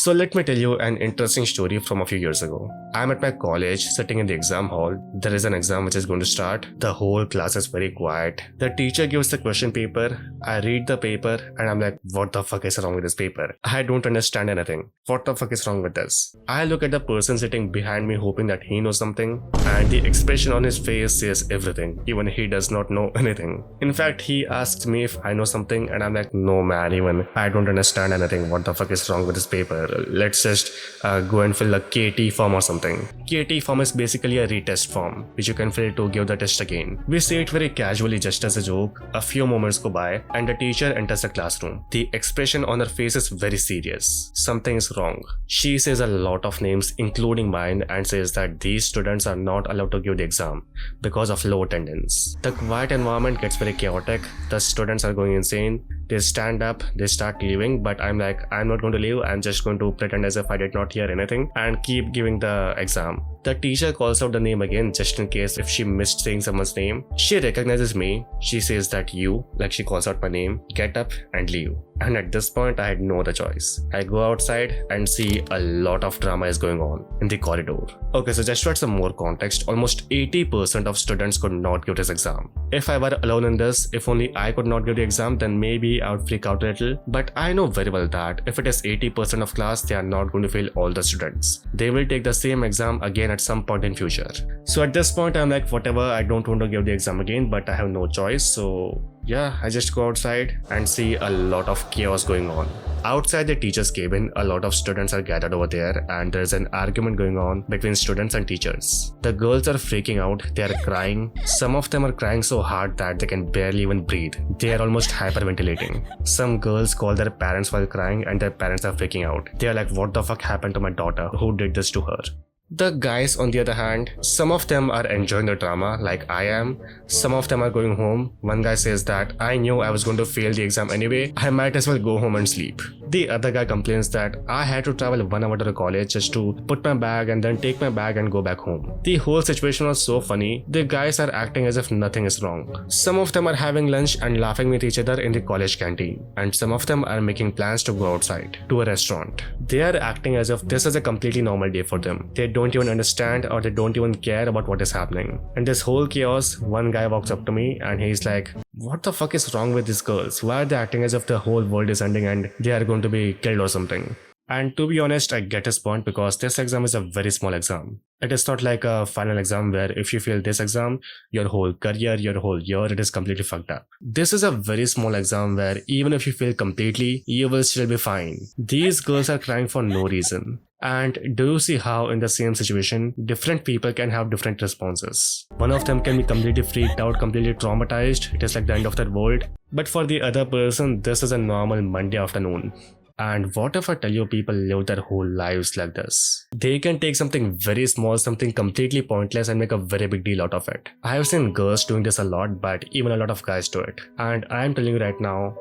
So let me tell you an interesting story from a few years ago. I'm at my college, sitting in the exam hall. There is an exam which is going to start. The whole class is very quiet. The teacher gives the question paper. I read the paper and I'm like, what the fuck is wrong with this paper? I don't understand anything. What the fuck is wrong with this? I look at the person sitting behind me hoping that he knows something, and the expression on his face says everything, even he does not know anything. In fact, he asks me if I know something and I'm like, no man, even I don't understand anything. What the fuck is wrong with this paper? Let's just go and fill a KT form or something. KT form is basically a retest form which you can fill to give the test again. We say it very casually just as a joke. A few moments go by and the teacher enters the classroom. The expression on her face is very serious. Something is wrong. She says a lot of names including mine and says that these students are not allowed to give the exam because of low attendance. The quiet environment gets very chaotic. The students are going insane. They stand up, they start leaving, but I'm like, I'm not going to leave. I'm just going to pretend as if I did not hear anything and keep giving the exam. The teacher calls out the name again just in case if she missed saying someone's name. She recognizes me. She says that you, like she calls out my name, get up and leave. And at this point, I had no other choice. I go outside and see a lot of drama is going on in the corridor. Okay, so just to add some more context, almost 80% of students could not give this exam. If I were alone in this, if only I could not give the exam, then maybe I would freak out a little. But I know very well that if it is 80% of class, they are not going to fail all the students. They will take the same exam again at some point in future. So at this point, I'm like, whatever, I don't want to give the exam again, but I have no choice. So yeah, I just go outside and see a lot of chaos going on. Outside the teacher's cabin, a lot of students are gathered over there and there's an argument going on between students and teachers. The girls are freaking out, they are crying. Some of them are crying so hard that they can barely even breathe. They are almost hyperventilating. Some girls call their parents while crying and their parents are freaking out. They are like, what the fuck happened to my daughter? Who did this to her? The guys, on the other hand, some of them are enjoying the drama like I am. Some of them are going home. One guy says that I knew I was going to fail the exam anyway. I might as well go home and sleep. The other guy complains that I had to travel 1 hour to the college just to put my bag and then take my bag and go back home. The whole situation was so funny. The guys are acting as if nothing is wrong. Some of them are having lunch and laughing with each other in the college canteen. And some of them are making plans to go outside to a restaurant. They are acting as if this is a completely normal day for them. They don't even understand or they don't even care about what is happening. In this whole chaos, one guy walks up to me and he's like, what the fuck is wrong with these girls? Why are they acting as if the whole world is ending and they are going to be killed or something? And to be honest, I get his point because this exam is a very small exam. It is not like a final exam where if you fail this exam, your whole career, your whole year, it is completely fucked up. This is a very small exam where even if you fail completely, you will still be fine. These girls are crying for no reason. And do you see how in the same situation, different people can have different responses? One of them can be completely freaked out, completely traumatized. It is like the end of the world. But for the other person, this is a normal Monday afternoon. And what if I tell you people live their whole lives like this? They can take something very small, something completely pointless and make a very big deal out of it. I have seen girls doing this a lot, but even a lot of guys do it. And I am telling you right now,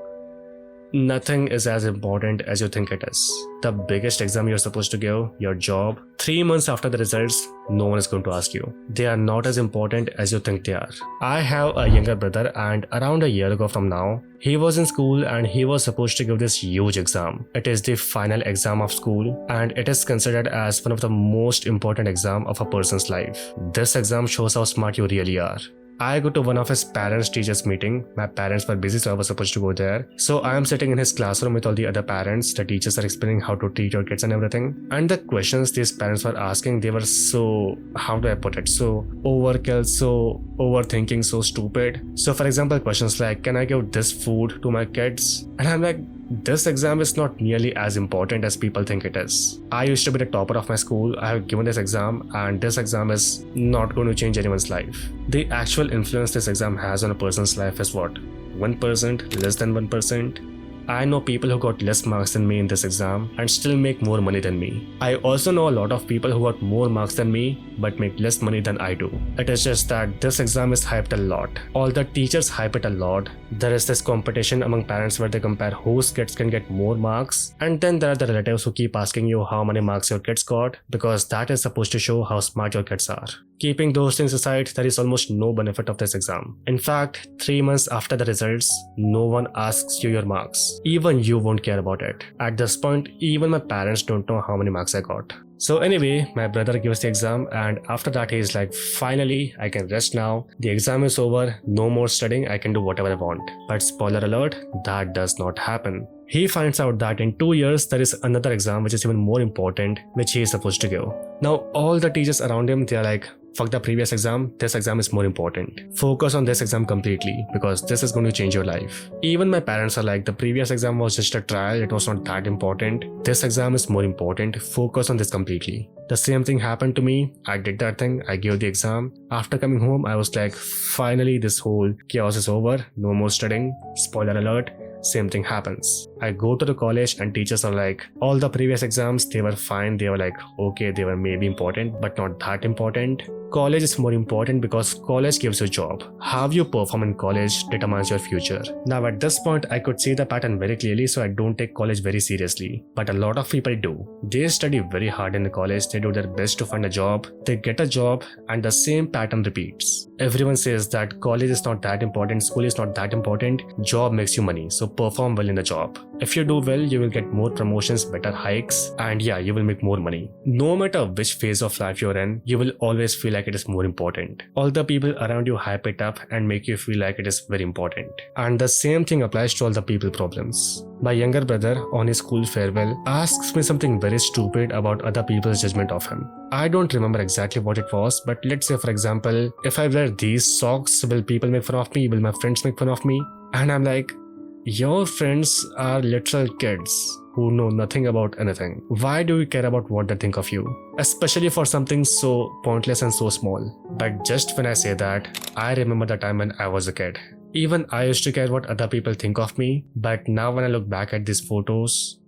nothing is as important as you think it is. The biggest exam you're supposed to give, your job, 3 months after the results, no one is going to ask you. They are not as important as you think they are. I have a younger brother and around a year ago from now, he was in school and he was supposed to give this huge exam. It is the final exam of school and it is considered as one of the most important exam of a person's life. This exam shows how smart you really are. I go to one of his parents-teachers meeting. My parents were busy, so I was supposed to go there. So I am sitting in his classroom with all the other parents. The teachers are explaining how to treat your kids and everything. And the questions these parents were asking, they were so, how do I put it, so overkill, so overthinking, so stupid. So for example, questions like, can I give this food to my kids? And I'm like, this exam is not nearly as important as people think it is. I used to be the topper of my school. I have given this exam and this exam is not going to change anyone's life. The actual influence this exam has on a person's life is what? 1%? Less than 1%? I know people who got less marks than me in this exam and still make more money than me. I also know a lot of people who got more marks than me but make less money than I do. It is just that this exam is hyped a lot. All the teachers hype it a lot. There is this competition among parents where they compare whose kids can get more marks, and then there are the relatives who keep asking you how many marks your kids got because that is supposed to show how smart your kids are. Keeping those things aside, there is almost no benefit of this exam. In fact, 3 months after the results, no one asks you your marks. marks. Even you won't care about it. At this point, even my parents don't know how many marks I got. So anyway, my brother gives the exam and after that he's like, finally, I can rest now. The exam is over, no more studying, I can do whatever I want. But spoiler alert, that does not happen. He finds out that in 2 years there is another exam which is even more important, which he is supposed to give. Now all the teachers around him, they are like, fuck the previous exam, this exam is more important. Focus on this exam completely because this is going to change your life. Even my parents are like, the previous exam was just a trial, it was not that important. This exam is more important, focus on this completely. The same thing happened to me. I did that thing, I gave the exam. After coming home, I was like, finally this whole chaos is over, no more studying. Spoiler alert, same thing happens. I go to the college and teachers are like, all the previous exams, they were fine, they were like, okay, they were maybe important, but not that important. College is more important because college gives you a job. How you perform in college determines your future. Now at this point, I could see the pattern very clearly, so I don't take college very seriously. But a lot of people do. They study very hard in the college, they do their best to find a job, they get a job, and the same pattern repeats. Everyone says that college is not that important, school is not that important, job makes you money, so perform well in the job. If you do well, you will get more promotions, better hikes, and yeah, you will make more money. No matter which phase of life you're in, you will always feel like it is more important. All the people around you hype it up and make you feel like it is very important. And the same thing applies to all the people problems. My younger brother, on his school farewell, asks me something very stupid about other people's judgment of him. I don't remember exactly what it was, but let's say for example, if I wear these socks, will people make fun of me? Will my friends make fun of me? And I'm like, your friends are literal kids who know nothing about anything. Why do you care about what they think of you? Especially for something so pointless and so small. But just when I say that, I remember the time when I was a kid. Even I used to care what other people think of me, but now when I look back at these photos,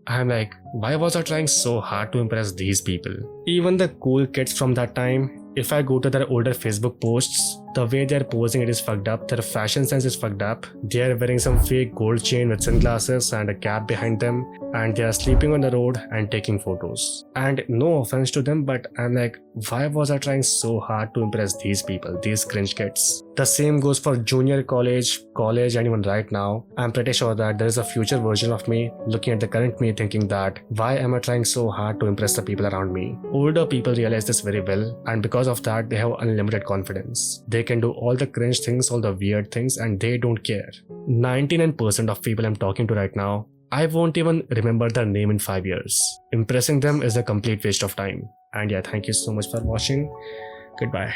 I'm like, why was I trying so hard to impress these people? Even the cool kids from that time, if I go to their older Facebook posts, the way they're posing it is fucked up, their fashion sense is fucked up, they're wearing some fake gold chain with sunglasses and a cap behind them, and they are sleeping on the road and taking photos. And no offense to them, but I'm like, why was I trying so hard to impress these people, these cringe kids? The same goes for junior college, and even right now. I'm pretty sure that there is a future version of me looking at the current me thinking that, why am I trying so hard to impress the people around me? Older people realize this very well, and because of that, they have unlimited confidence. They can do all the cringe things, all the weird things, and they don't care. 99% of people I'm talking to right now, I won't even remember their name in 5 years. Impressing them is a complete waste of time. And yeah, thank you so much for watching. Goodbye.